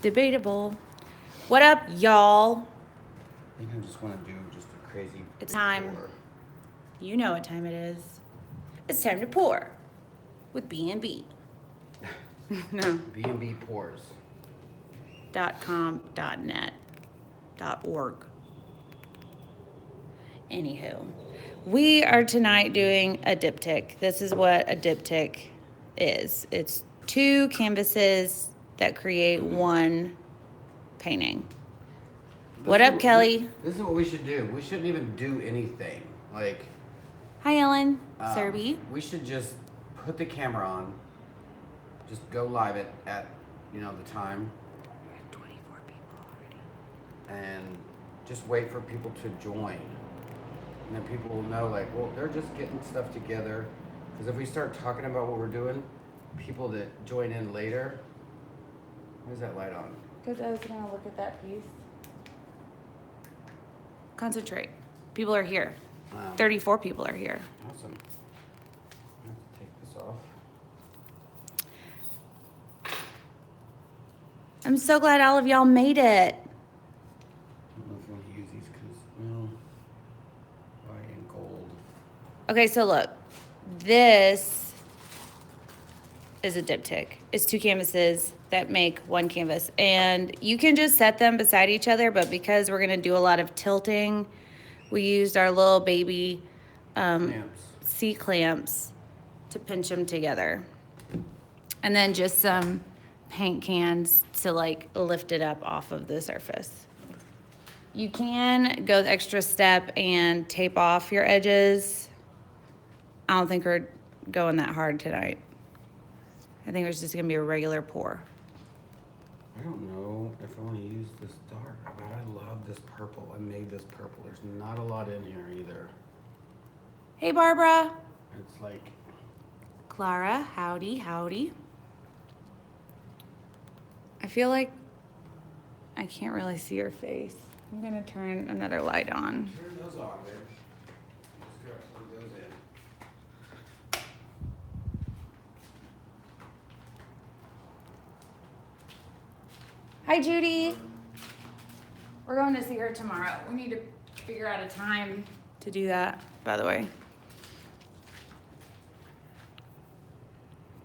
Debatable. What up, y'all? I think I just want to do just a crazy. It's time. You know what time it is. It's time to pour with B&B. No. B&B pours. .com, .net, .org. Anywho, we are tonight doing a diptych. This is what a diptych is. It's 2 canvases that create one painting. What up, Kelly? This is what we should do. We shouldn't even do anything. Like, hi, Ellen. Serby. We should just put the camera on. Just go live at the time. We have 24 people already. And just wait for people to join. And then people will know, like, well, they're just getting stuff together. Because if we start talking about what we're doing, people that join in later, where's that light on? Because I was going to look at that piece. Concentrate. People are here. 34 people are here. Awesome. I have to take this off. I'm so glad all of y'all made it. I don't know if you want to use these because, white and gold. Okay, so look. This is a diptych. It's 2 canvases that make one canvas. And you can just set them beside each other, but because we're going to do a lot of tilting, we used our little baby C-clamps to pinch them together. And then just some paint cans to like lift it up off of the surface. You can go the extra step and tape off your edges. I don't think we're going that hard tonight. I think it's just gonna be a regular pour. I don't know if I want to use this dark, but I love this purple. I made this purple. There's not a lot in here either. Hey, Barbara. It's like... Clara, howdy, howdy. I feel like I can't really see your face. I'm gonna turn another light on. Turn those on, babe. Just gotta plug those in. Hi, Judy. We're going to see her tomorrow. We need to figure out a time to do that, by the way.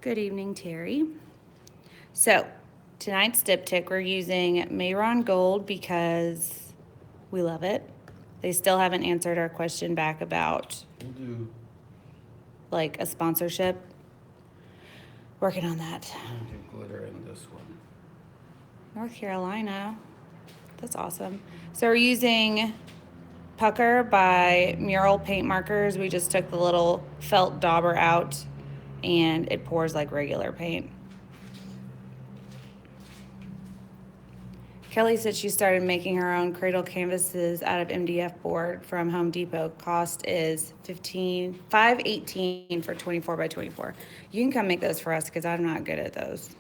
Good evening, Terry. So, tonight's diptych, we're using Mehron Gold because we love it. They still haven't answered our question back about like a sponsorship. Working on that. I'm gonna do glitter in this one. North Carolina. That's awesome. So we're using Pucker by Mural Paint Markers. We just took the little felt dauber out and it pours like regular paint. Kelly said she started making her own cradle canvases out of MDF board from Home Depot. Cost is $5.18 for 24 by 24. You can come make those for us because I'm not good at those.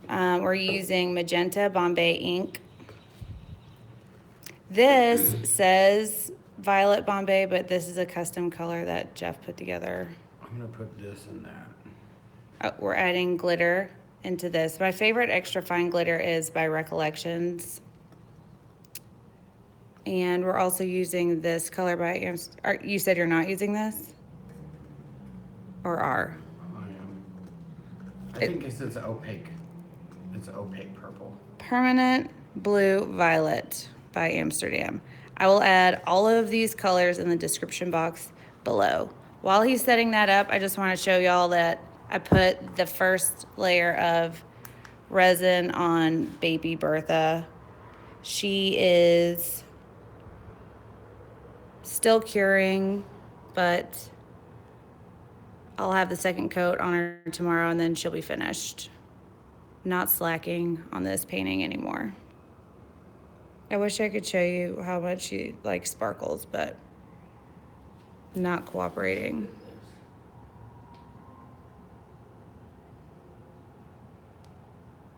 We're using Magenta Bombay ink. This says Violet Bombay, but this is a custom color that Jeff put together. I'm gonna put this in that. We're adding glitter into this. My favorite extra fine glitter is by Recollections. And we're also using this color by you said you're not using this? Or are? I am. I think it's opaque. It's opaque purple. Permanent Blue Violet by Amsterdam. I will add all of these colors in the description box below. While he's setting that up, I just want to show y'all that I put the first layer of resin on baby Bertha. She is still curing, but I'll have the second coat on her tomorrow and then she'll be finished. Not slacking on this painting anymore. I wish I could show you how much she like sparkles, but not cooperating.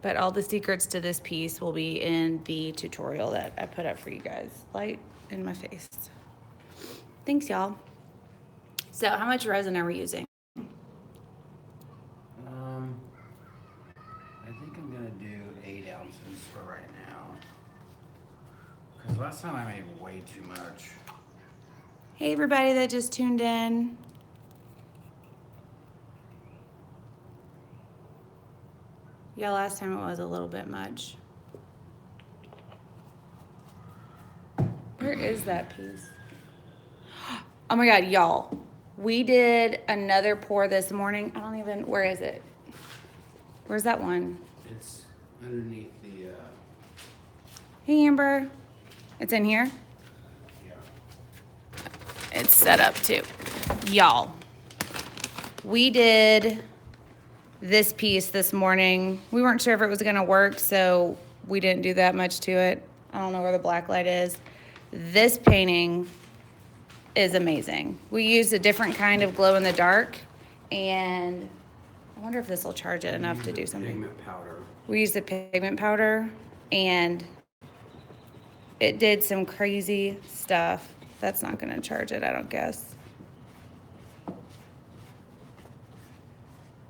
But all the secrets to this piece will be in the tutorial that I put up for you guys. Light in my face. Thanks, y'all. So how much resin are we using? I think I'm gonna do 8 ounces. ounces for right now. Because last time I made way too much. Hey, everybody that just tuned in. Yeah, last time it was a little bit much. Where is that piece? Oh my God, y'all. We did another pour this morning. I don't even, where is it? Where's that one? It's underneath the, Hey, Amber. It's in here? yeah. It's set up too. Y'all, we did this piece this morning. We weren't sure if it was gonna work, so we didn't do that much to it. I don't know where the black light is. This painting is amazing. We used a different kind of glow in the dark, and I wonder if this will charge it enough to do something. Pigment powder. We used the pigment powder, and it did some crazy stuff. That's not gonna charge it, I don't guess.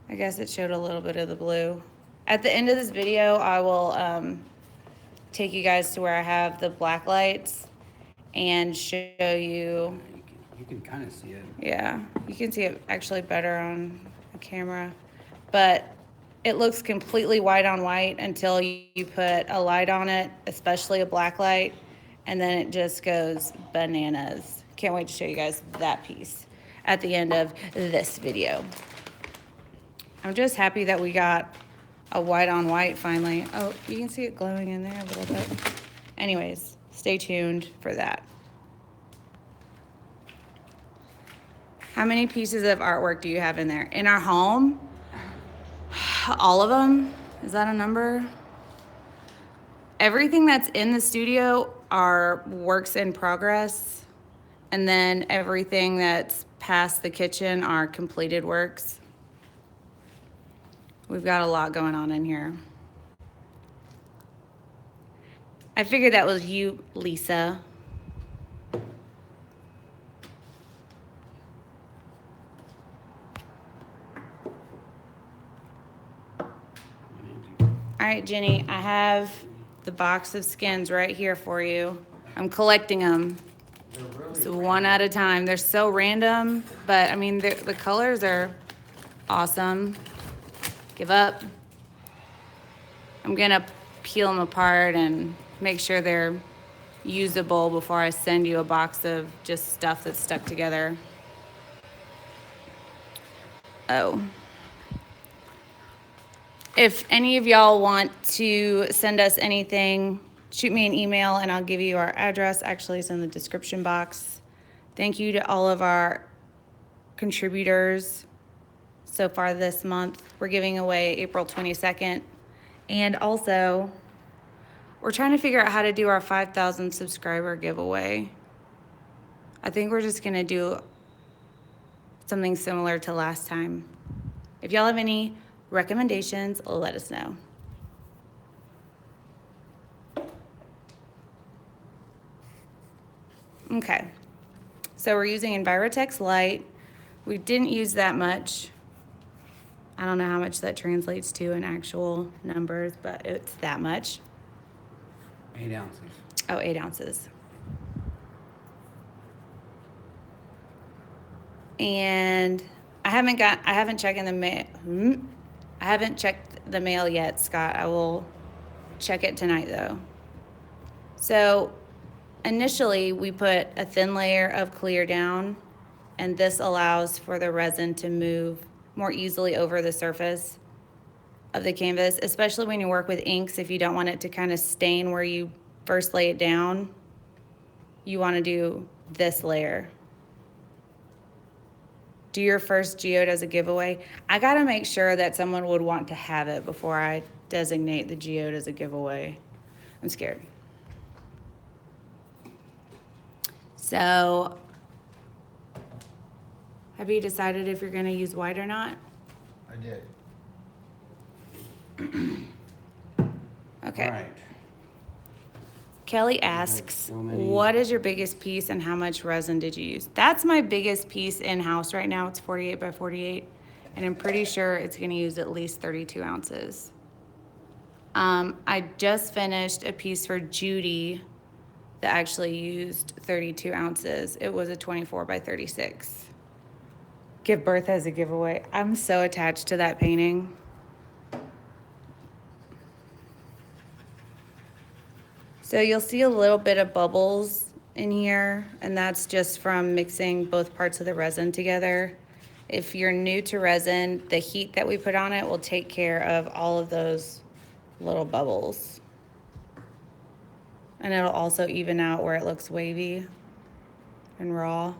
I guess it showed a little bit of the blue. At the end of this video, I will take you guys to where I have the black lights and show you. You can kind of see it. Yeah, you can see it actually better on the camera. But it looks completely white on white until you put a light on it, especially a black light, and then it just goes bananas. Can't wait to show you guys that piece at the end of this video. I'm just happy that we got a white on white finally. Oh, you can see it glowing in there a little bit. Anyways, stay tuned for that. How many pieces of artwork do you have in there? In our home? All of them? Is that a number? Everything that's in the studio are works in progress. And then everything that's past the kitchen are completed works. We've got a lot going on in here. I figured that was you, Lisa. All right, Jenny, I have the box of skins right here for you. I'm collecting them. So one at a time. They're so random, but I mean, the colors are awesome. Give up. I'm gonna peel them apart and make sure they're usable before I send you a box of just stuff that's stuck together. Oh. If any of y'all want to send us anything, shoot me an email and I'll give you our address. Actually, it's in the description box. Thank you to all of our contributors so far this month. We're giving away April 22nd. And also, we're trying to figure out how to do our 5,000 subscriber giveaway. I think we're just gonna do something similar to last time. If y'all have any recommendations, let us know. Okay, so we're using Envirotex Lite. We didn't use that much. I don't know how much that translates to in actual numbers, but it's that much. 8 ounces. Oh, 8 ounces. And I haven't checked the mail. I haven't checked the mail yet, Scott. I will check it tonight though. So initially we put a thin layer of clear down, and this allows for the resin to move more easily over the surface of the canvas, especially when you work with inks. If you don't want it to kind of stain where you first lay it down, you want to do this layer. Do your first geode as a giveaway. I gotta make sure that someone would want to have it before I designate the geode as a giveaway. I'm scared. So, have you decided if you're gonna use white or not? I did. Okay. All right. Kelly asks, so many. what is your biggest piece and how much resin did you use? That's my biggest piece in-house right now. It's 48 by 48, and I'm pretty sure it's gonna use at least 32 ounces. I just finished a piece for Judy that actually used 32 ounces. It was a 24 by 36. Give Birth as a giveaway. I'm so attached to that painting. So you'll see a little bit of bubbles in here, and that's just from mixing both parts of the resin together. If you're new to resin, the heat that we put on it will take care of all of those little bubbles. And it'll also even out where it looks wavy and raw.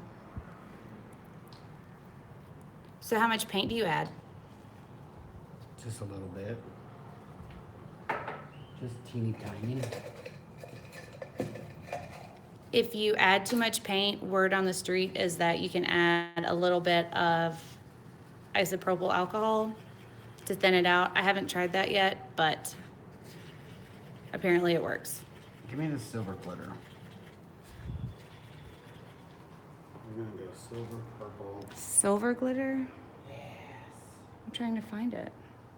So how much paint do you add? Just a little bit. Just teeny tiny. If you add too much paint, word on the street is that you can add a little bit of isopropyl alcohol to thin it out. I haven't tried that yet, but apparently it works. Give me the silver glitter. We're gonna go silver, purple. Silver glitter? Yes. I'm trying to find it.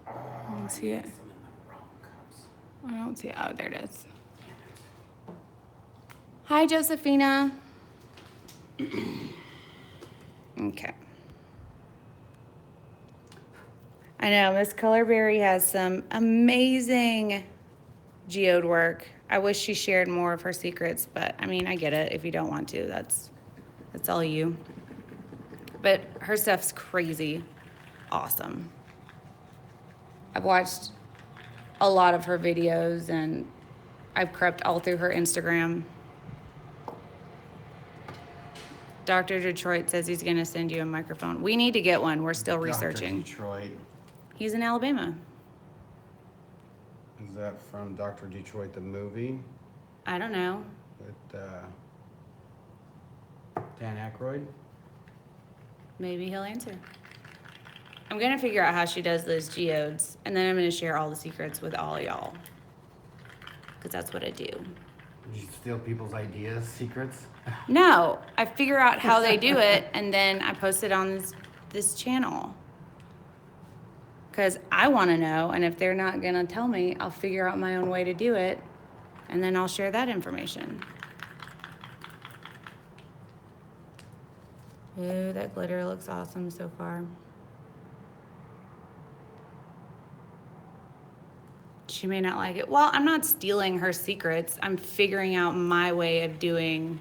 Oh, I don't see it. mixed them in the wrong cups. I don't see it. Oh, there it is. Hi, Josephina. Okay. I know Miss Colorberry has some amazing geode work. I wish she shared more of her secrets, but I mean, I get it. If you don't want to, that's all you. But her stuff's crazy awesome. I've watched a lot of her videos and I've crept all through her Instagram. Dr. Detroit says he's gonna send you a microphone. We need to get one. We're still researching. Dr. Detroit. He's in Alabama. Is that from Dr. Detroit, the movie? I don't know. With Dan Aykroyd? Maybe he'll answer. I'm gonna figure out how she does those geodes, and then I'm gonna share all the secrets with all y'all. Because that's what I do. You steal people's ideas, secrets? No, I figure out how they do it, and then I post it on this channel. Because I want to know, and if they're not going to tell me, I'll figure out my own way to do it, and then I'll share that information. Ooh, that glitter looks awesome so far. She may not like it. Well, I'm not stealing her secrets. I'm figuring out my way of doing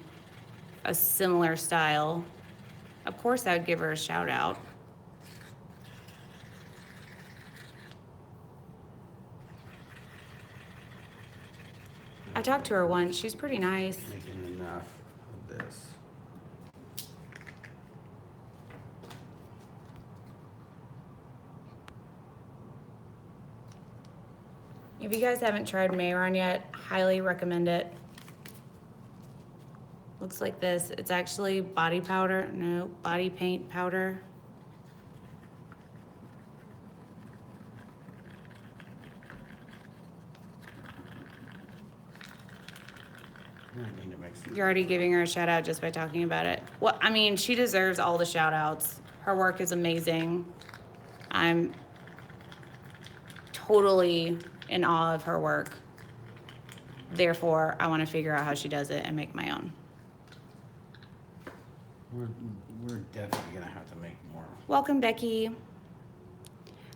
a similar style. Of course, I'd give her a shout out. I talked to her once. She's pretty nice. Making enough of this. If you guys haven't tried Mehron yet, highly recommend it. Looks like this. It's actually body powder. No, body paint powder. I need to make some. You're already giving her a shout out just by talking about it. Well, I mean, she deserves all the shout outs. Her work is amazing. I'm totally in awe of her work. Therefore, I want to figure out how she does it and make my own. We're definitely gonna have to make more. Welcome, Becky.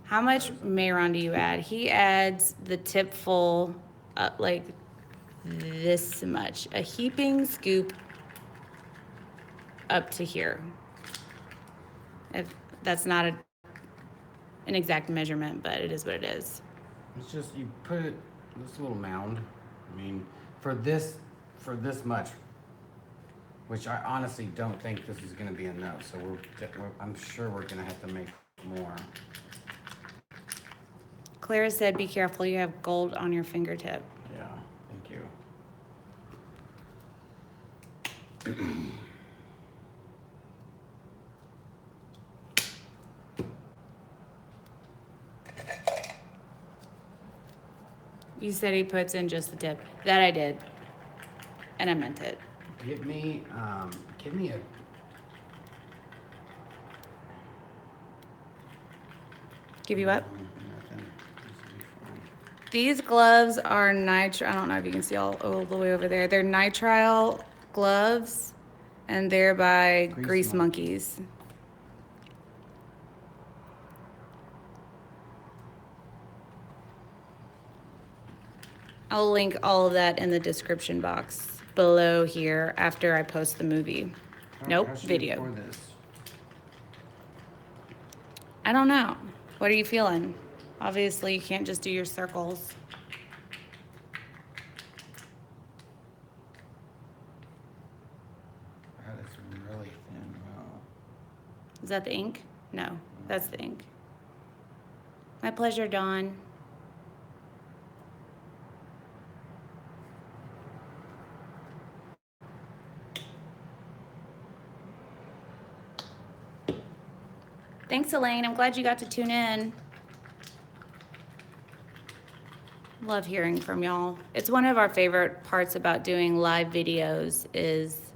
How much Mehron do you add? He adds the tip full, like this much. A heaping scoop up to here. If that's not an exact measurement, but it is what it is. It's just you put it this little mound. I mean, for this much, which I honestly don't think this is gonna be enough. So I'm sure we're gonna have to make more. Clara said, be careful, you have gold on your fingertip. Yeah, thank you. You said he puts in just the tip. That I did. And I meant it. Give me a. Give you up? Nothing. This will be fine. These gloves are nitrile. I don't know if you can see all the way over there. They're nitrile gloves, and they're by Grease Monkeys. I'll link all of that in the description box below here after I post the movie. Nope, video. I don't know. What are you feeling? Obviously, you can't just do your circles. That is really thin. Wow. Is that the ink? No, that's the ink. My pleasure, Dawn. Thanks, Elaine. I'm glad you got to tune in. Love hearing from y'all. It's one of our favorite parts about doing live videos is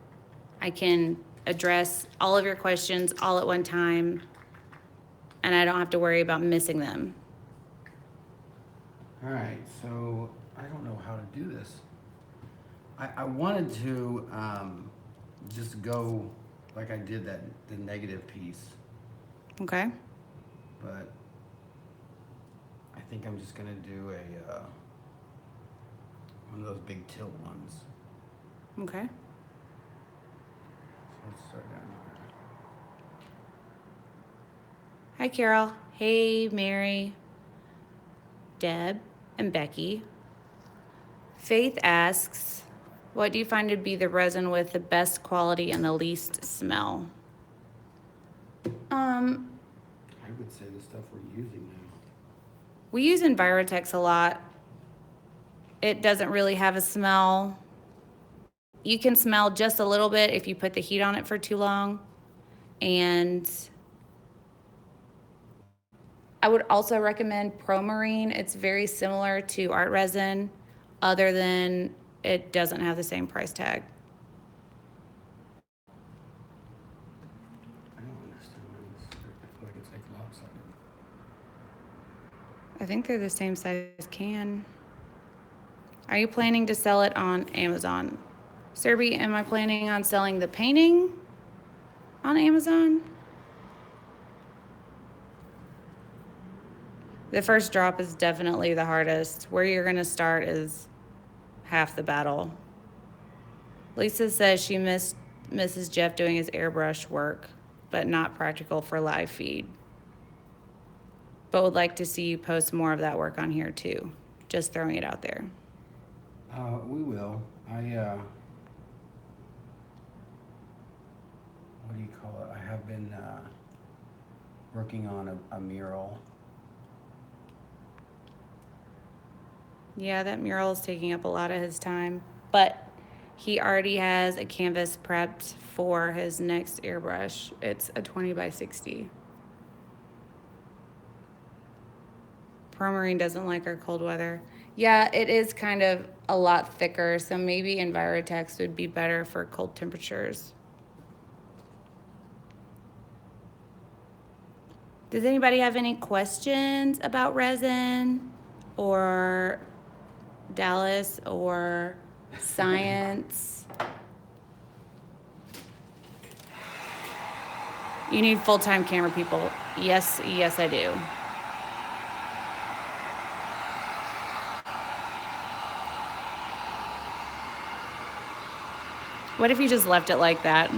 I can address all of your questions all at one time, and I don't have to worry about missing them. All right, so I don't know how to do this. I wanted to just go like I did the negative piece. Okay. But I think I'm just gonna do one of those big tilt ones. Okay. So let's start down here. Hi, Carol. Hey, Mary, Deb, and Becky. Faith asks, what do you find to be the resin with the best quality and the least smell? I would say the stuff we're using now. We use Envirotex a lot. It doesn't really have a smell. You can smell just a little bit if you put the heat on it for too long. And I would also recommend Promarine. It's very similar to art resin, other than it doesn't have the same price tag. I don't understand this. I feel like it's like lopsided. I think they're the same size can. Are you planning to sell it on Amazon? Serby, am I planning on selling the painting on Amazon? The first drop is definitely the hardest. Where you're gonna start is half the battle. Lisa says she misses Jeff doing his airbrush work, but not practical for live feed. But would like to see you post more of that work on here too. Just throwing it out there. We will. What do you call it? I have been working on a mural. Yeah, that mural is taking up a lot of his time, but he already has a canvas prepped for his next airbrush. It's a 20 by 60. Promarine doesn't like our cold weather. Yeah, it is kind of a lot thicker, so maybe Envirotex would be better for cold temperatures. Does anybody have any questions about resin or Dallas or science? You need full-time camera people. Yes, I do. What if you just left it like that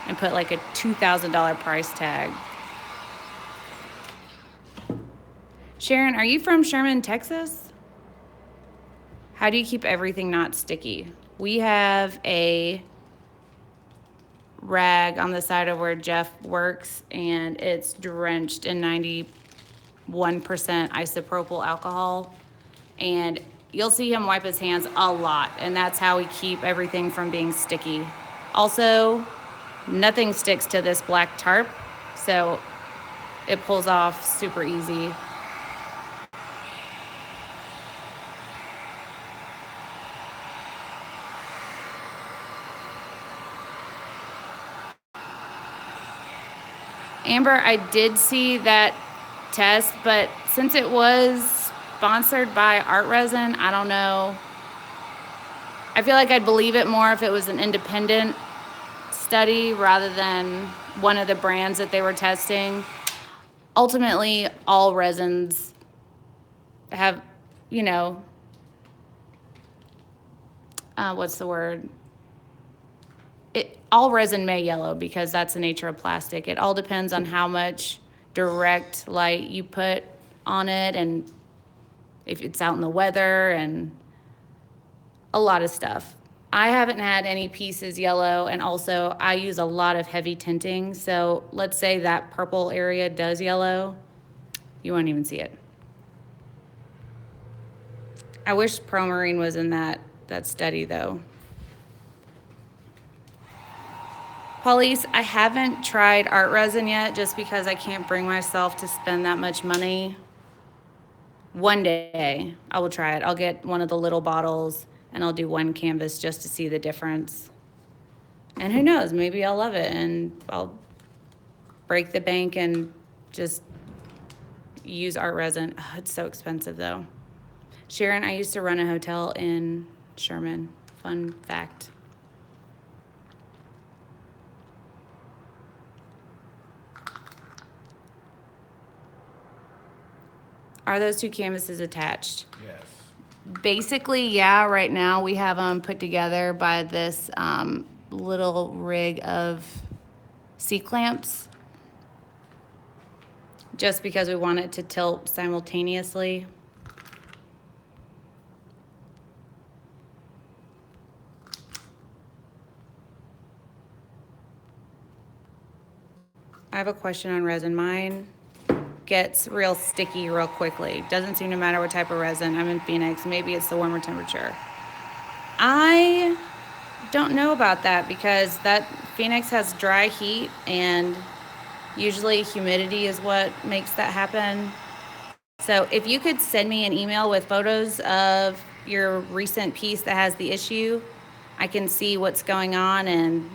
and put like a $2,000 price tag? Sharon, are you from Sherman, Texas? How do you keep everything not sticky? We have a rag on the side of where Jeff works, and it's drenched in 91% isopropyl alcohol. And you'll see him wipe his hands a lot, and that's how we keep everything from being sticky. Also, nothing sticks to this black tarp, so it pulls off super easy. Amber, I did see that test, but since it was sponsored by art resin. I don't know. I feel like I'd believe it more if it was an independent study rather than one of the brands that they were testing. Ultimately, all resins have, you know, what's the word? All resin may yellow because that's the nature of plastic. It all depends on how much direct light you put on it and if it's out in the weather and a lot of stuff. I haven't had any pieces yellow, and also I use a lot of heavy tinting. So let's say that purple area does yellow, you won't even see it. I wish Promarine was in that study though. Police, I haven't tried art resin yet just because I can't bring myself to spend that much money. One day I will try it. I'll get one of the little bottles and I'll do one canvas just to see the difference. And who knows, maybe I'll love it and I'll break the bank and just use art resin. Oh, it's so expensive though. Sharon, I used to run a hotel in Sherman. Fun fact. Are those two canvases attached? Yes. Basically, yeah, right now we have them put together by this little rig of C-clamps just because we want it to tilt simultaneously. I have a question on resin. Mine gets real sticky real quickly. Doesn't seem to matter what type of resin. I'm in Phoenix. Maybe it's the warmer temperature. I don't know about that because that Phoenix has dry heat and usually humidity is what makes that happen. So if you could send me an email with photos of your recent piece that has the issue, I can see what's going on and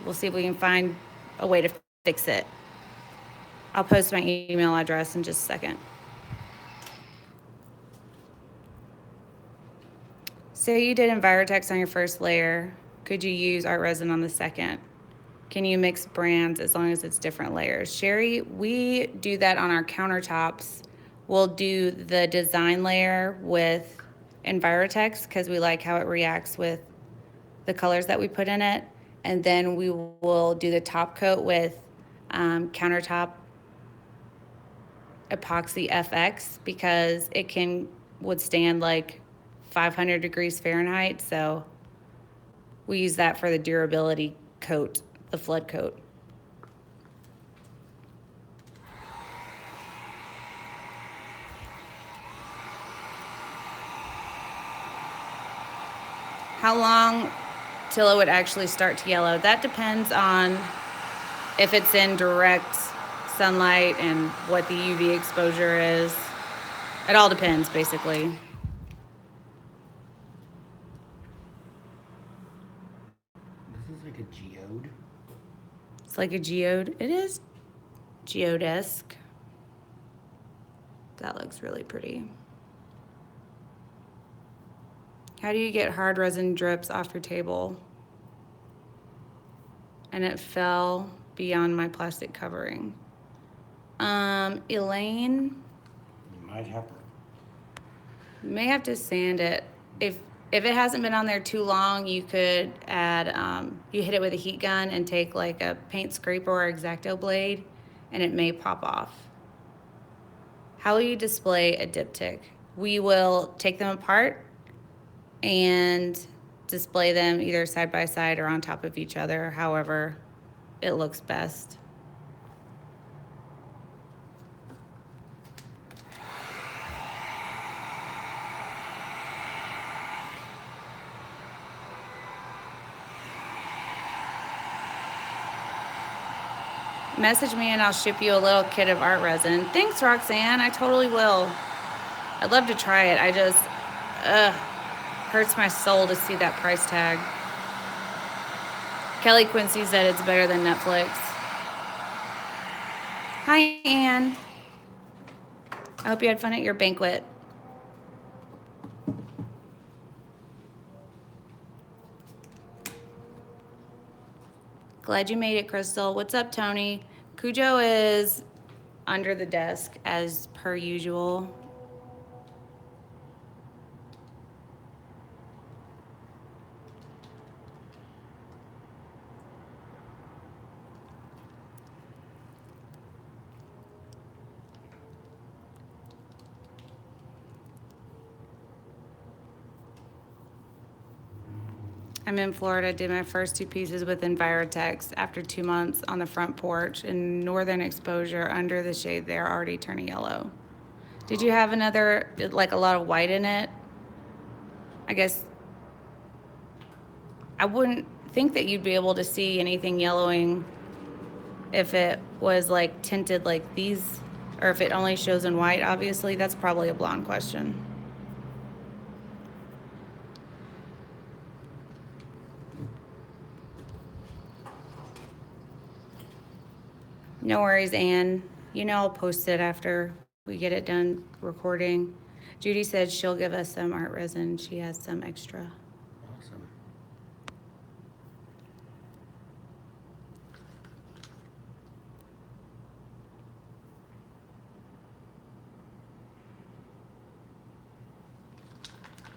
we'll see if we can find a way to fix it. I'll post my email address in just a second. So you did Envirotex on your first layer. Could you use art resin on the second? Can you mix brands as long as it's different layers? Sherry, we do that on our countertops. We'll do the design layer with Envirotex because we like how it reacts with the colors that we put in it. And then we will do the top coat with countertop epoxy FX because it can withstand like 500 degrees Fahrenheit. So we use that for the durability coat, the flood coat. How long till it would actually start to yellow? That depends on if it's in direct sunlight and what the UV exposure is. It all depends, basically. This is like a geode. It's like a geode. It is geodesque. That looks really pretty. How do you get hard resin drips off your table? And it fell beyond my plastic covering. Elaine, You might have to. you may have to sand it. If it hasn't been on there too long, you could add, you hit it with a heat gun and take like a paint scraper or X-Acto blade, and it may pop off. How will you display a diptych? We will take them apart and display them either side by side or on top of each other, however it looks best. Message me and I'll ship you a little kit of art resin. Thanks, Roxanne. I totally will. I'd love to try it. I just, hurts my soul to see that price tag. Kelly Quincy said it's better than Netflix. Hi, Anne. I hope you had fun at your banquet. Glad you made it, Crystal. What's up, Tony? Cujo is under the desk as per usual. I'm in Florida, did my first 2 pieces with Envirotex after 2 months on the front porch in northern exposure under the shade. They're already turning yellow. Did you have another, like a lot of white in it? I guess I wouldn't think that you'd be able to see anything yellowing if it was like tinted like these, or if it only shows in white. Obviously, that's probably a blonde question. No worries, Anne. You know I'll post it after we get it done recording. Judy said she'll give us some art resin. She has some extra. Awesome.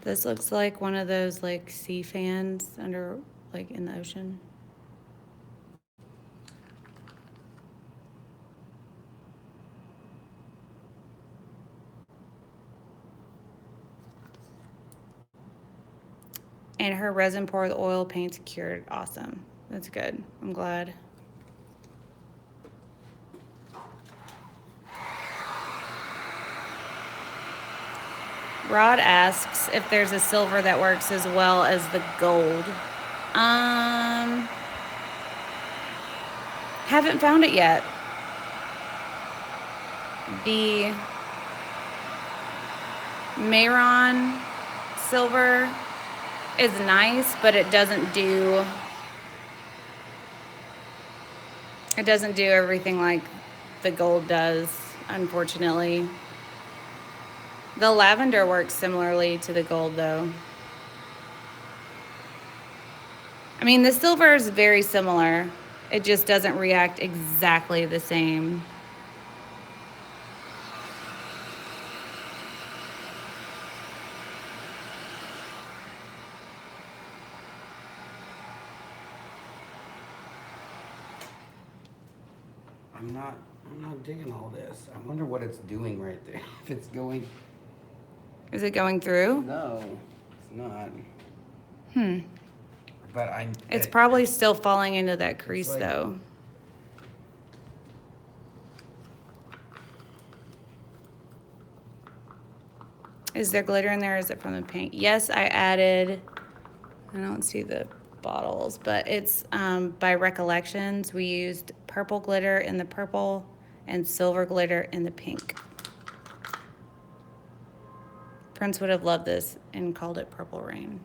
This looks like one of those like sea fans under, like in the ocean. And her resin pour, the oil paint's cured. Awesome. That's good. I'm glad. Rod asks if there's a silver that works as well as the gold. Haven't found it yet. The Mehron silver is nice, but it doesn't do everything like the gold does, unfortunately. The lavender works similarly to the gold, though. I mean, the silver is very similar. It just doesn't react exactly the same. I'm not digging all this. I wonder what it's doing right there. If it's going. Is it going through? No, it's not. But It's probably still falling into that crease, like, though. Is there glitter in there? Or is it from the paint? Yes, I added. I don't see the bottles, but it's by Recollections. We used purple glitter in the purple and silver glitter in the pink. Prince would have loved this and called it Purple Rain.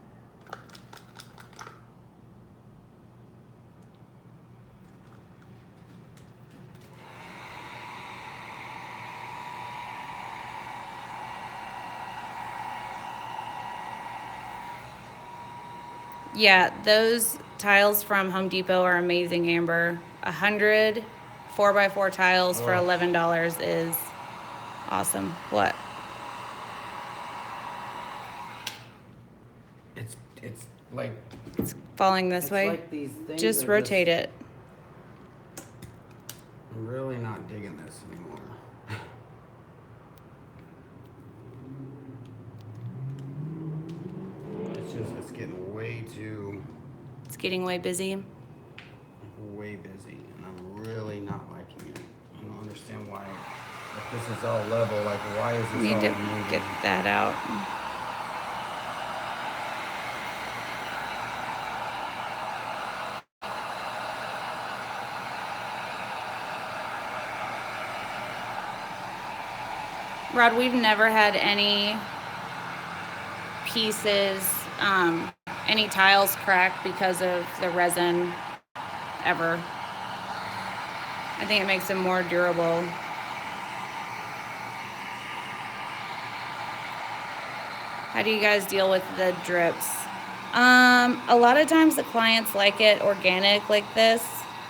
Yeah, those tiles from Home Depot are amazing, Amber. 100 4x4 tiles for $11 is awesome. What? It's like It's falling this way. Like these things Just rotate it. I'm really not digging this anymore. It's getting way too. It's getting way busy. Way busy, and I'm really not liking it. I don't understand why. If this is all level, like why is this Need all to moving? get that out. Rod, we've never had any pieces, any tiles crack because of the resin ever. I think it makes them more durable. How do you guys deal with the drips? A lot of times the clients like it organic like this.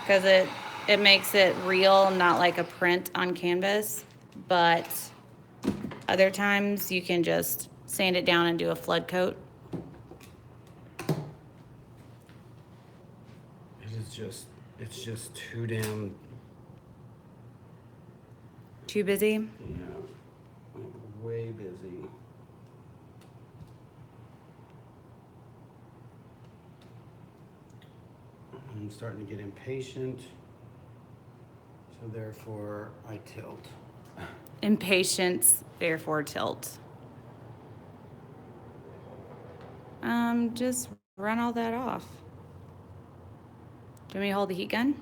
because it makes it real, not like a print on canvas. But other times you can just sand it down and do a flood coat. It's just too damn. Too busy? Yeah, like way busy. I'm starting to get impatient, so therefore I tilt. Impatience, therefore tilt. Just run all that off. Do you want me to hold the heat gun?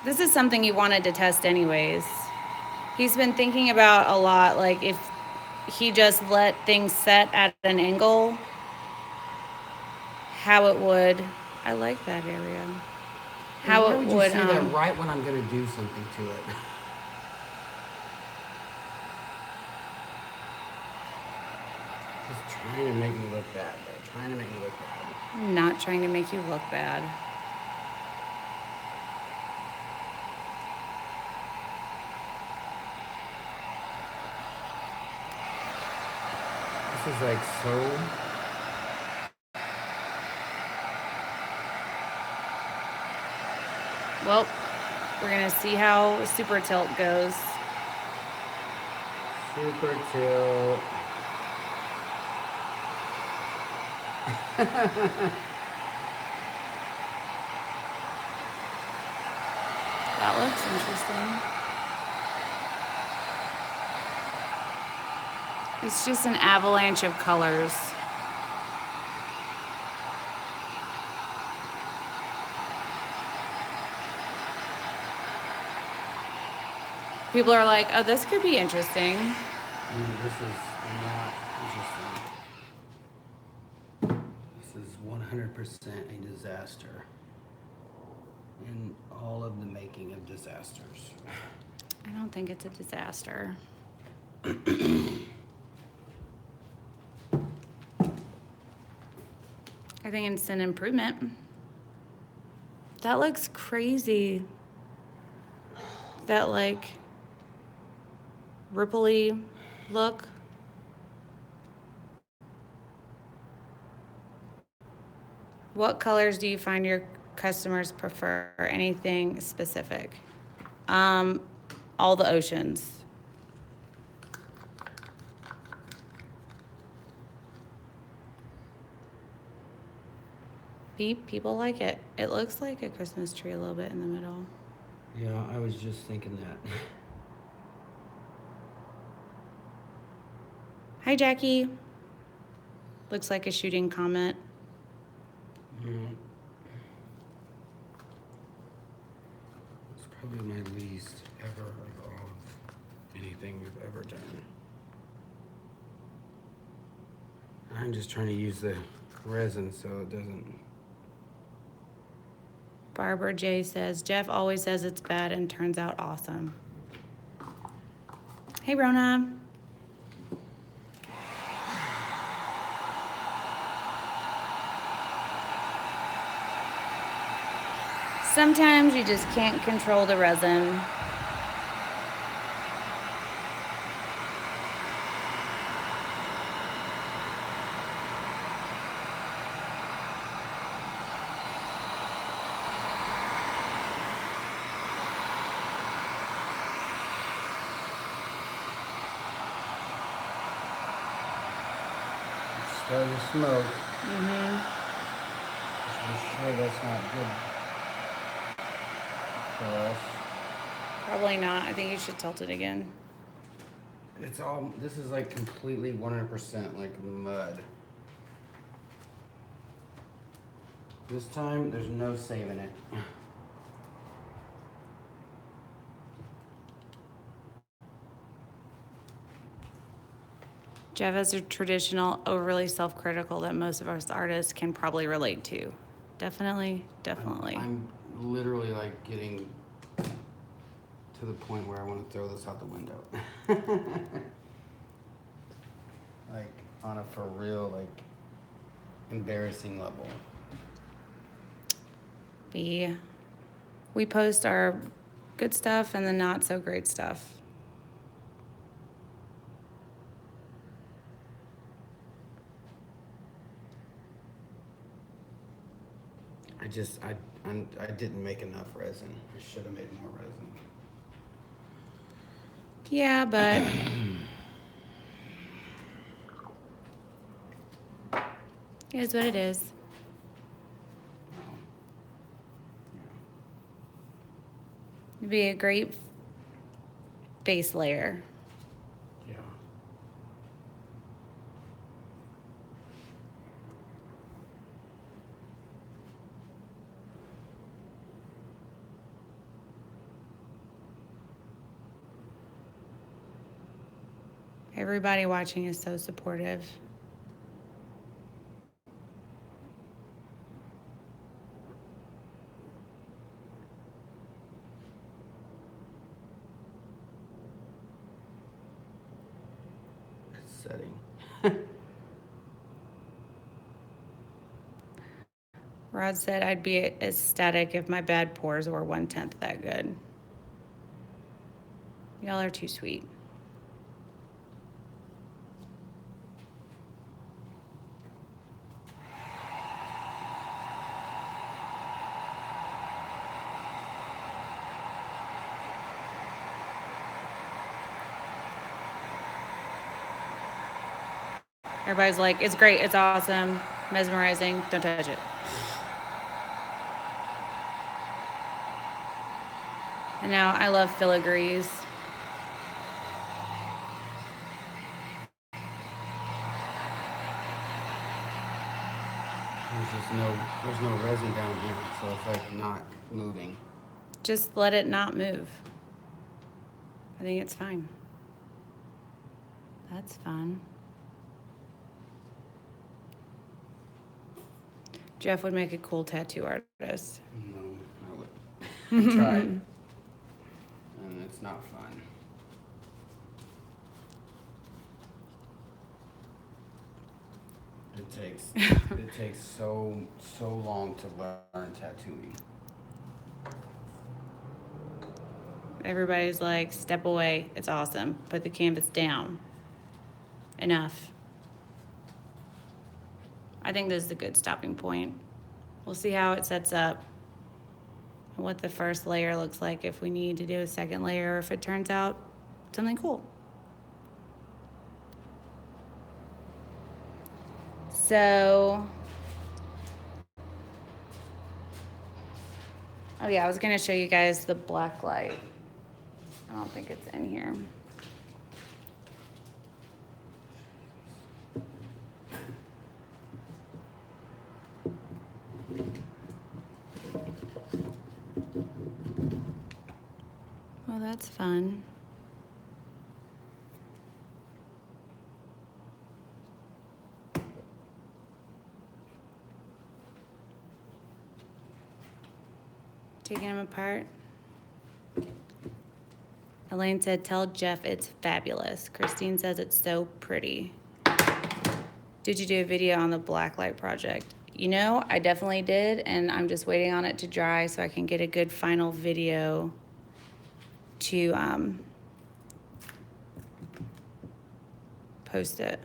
This is something he wanted to test anyways. He's been thinking about a lot, like if he just let things set at an angle, how it would. I like that area. How it would. You say that right when I'm gonna do something to it. Just trying to make me look bad, though. Trying to make me look bad. I'm not trying to make you look bad. This is like so. Well, we're gonna see how super tilt goes. Super tilt. That looks interesting. It's just an avalanche of colors. People are like, oh, this could be interesting. This is not interesting. This is 100% a disaster. In all of the making of disasters. I don't think it's a disaster. I think it's an improvement. That looks crazy. That like rippley look. What colors do you find your customers prefer? Anything specific? All the oceans. People like it. It looks like a Christmas tree a little bit in the middle. Yeah, I was just thinking that. Hi, Jackie. Looks like a shooting comet. It's probably my least ever of anything we've ever done. I'm just trying to use the resin so it doesn't. Barbara J says, Jeff always says it's bad and turns out awesome. Hey, Rona. Sometimes you just can't control the resin. Starting to smoke. Mm-hmm. I'm sure that's not good for us. Probably not. I think you should tilt it again. It's all, this is like completely 100% like mud. This time, there's no saving it. Jeff is a traditional, overly self-critical that most of us artists can probably relate to. Definitely. I'm literally like getting to the point where I want to throw this out the window. Like on a for real, like embarrassing level. We post our good stuff and the not so great stuff. I didn't make enough resin. I should have made more resin. Yeah, but it is what it is. It'd be a great base layer. Yeah. Everybody watching is so supportive. Setting. Rod said I'd be ecstatic if my bad pores were 1/10 that good. Y'all are too sweet. Everybody's like, it's great, it's awesome, mesmerizing, don't touch it. And now I love filigrees. There's no resin down here, so it's like not moving. Just let it not move. I think it's fine. That's fun. Jeff would make a cool tattoo artist. No, I would. I tried. And it's not fun. It takes so long to learn tattooing. Everybody's like, step away, it's awesome. Put the canvas down. Enough. I think this is a good stopping point. We'll see how it sets up and what the first layer looks like, if we need to do a second layer, or if it turns out something cool. So, oh yeah, I was gonna show you guys the black light. I don't think it's in here. Well, that's fun. Taking them apart. Elaine said, tell Jeff it's fabulous. Christine says it's so pretty. Did you do a video on the blacklight project? You know, I definitely did, and I'm just waiting on it to dry so I can get a good final video to post it.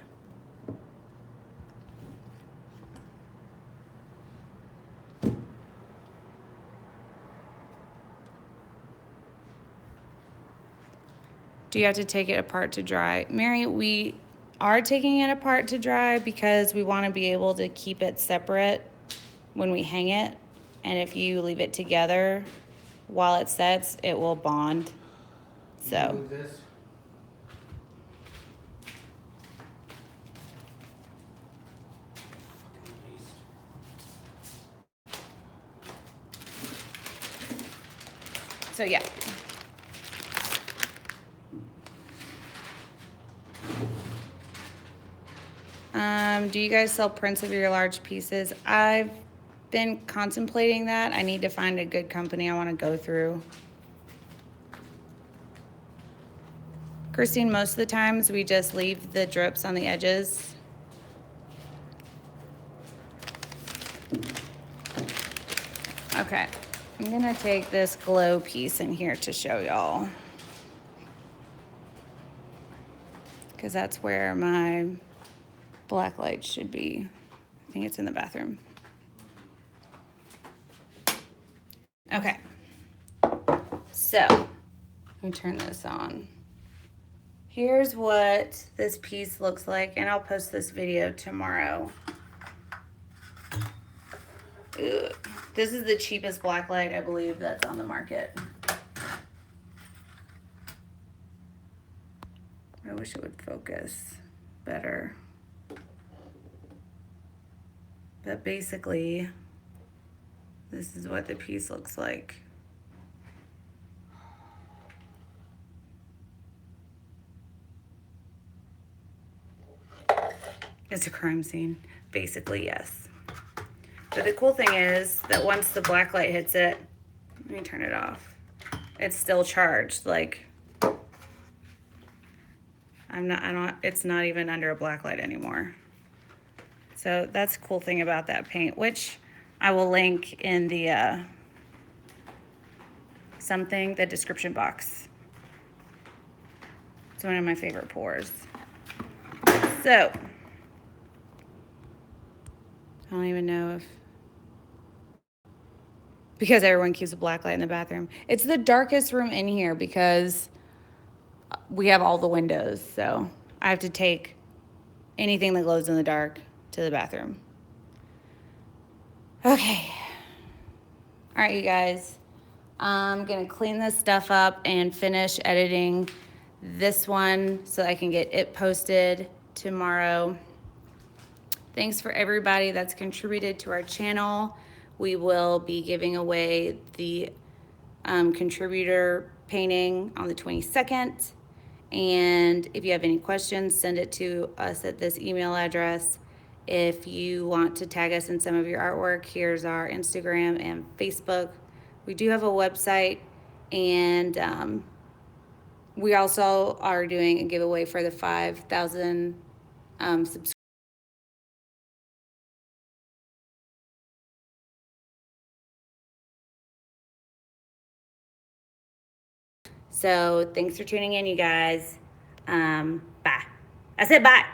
Do you have to take it apart to dry? Mary, we are taking it apart to dry because we want to be able to keep it separate when we hang it. And if you leave it together while it sets, it will bond. So. Move this. So yeah. Do you guys sell prints of your large pieces? I've been contemplating that. I need to find a good company I want to go through. Christine, most of the times we just leave the drips on the edges. Okay, I'm gonna take this glow piece in here to show y'all. Because that's where my black light should be. I think it's in the bathroom. Okay. So, let me turn this on. Here's what this piece looks like, and I'll post this video tomorrow. Ugh. This is the cheapest black light, I believe, that's on the market. I wish it would focus better. But basically, this is what the piece looks like. It's a crime scene, basically, yes. But the cool thing is that once the black light hits it, let me turn it off. It's still charged, like it's not even under a black light anymore. So that's the cool thing about that paint, which I will link in the the description box. It's one of my favorite pours. So, I don't even know if, because everyone keeps a black light in the bathroom. It's the darkest room in here because we have all the windows, so I have to take anything that glows in the dark to the bathroom. Okay. All right, you guys. I'm gonna clean this stuff up and finish editing this one so I can get it posted tomorrow. Thanks for everybody that's contributed to our channel. We will be giving away the contributor painting on the 22nd. And if you have any questions, send it to us at this email address. If you want to tag us in some of your artwork, here's our Instagram and Facebook. We do have a website, and we also are doing a giveaway for the 5,000 subscribers. So thanks for tuning in, you guys. Bye. I said bye.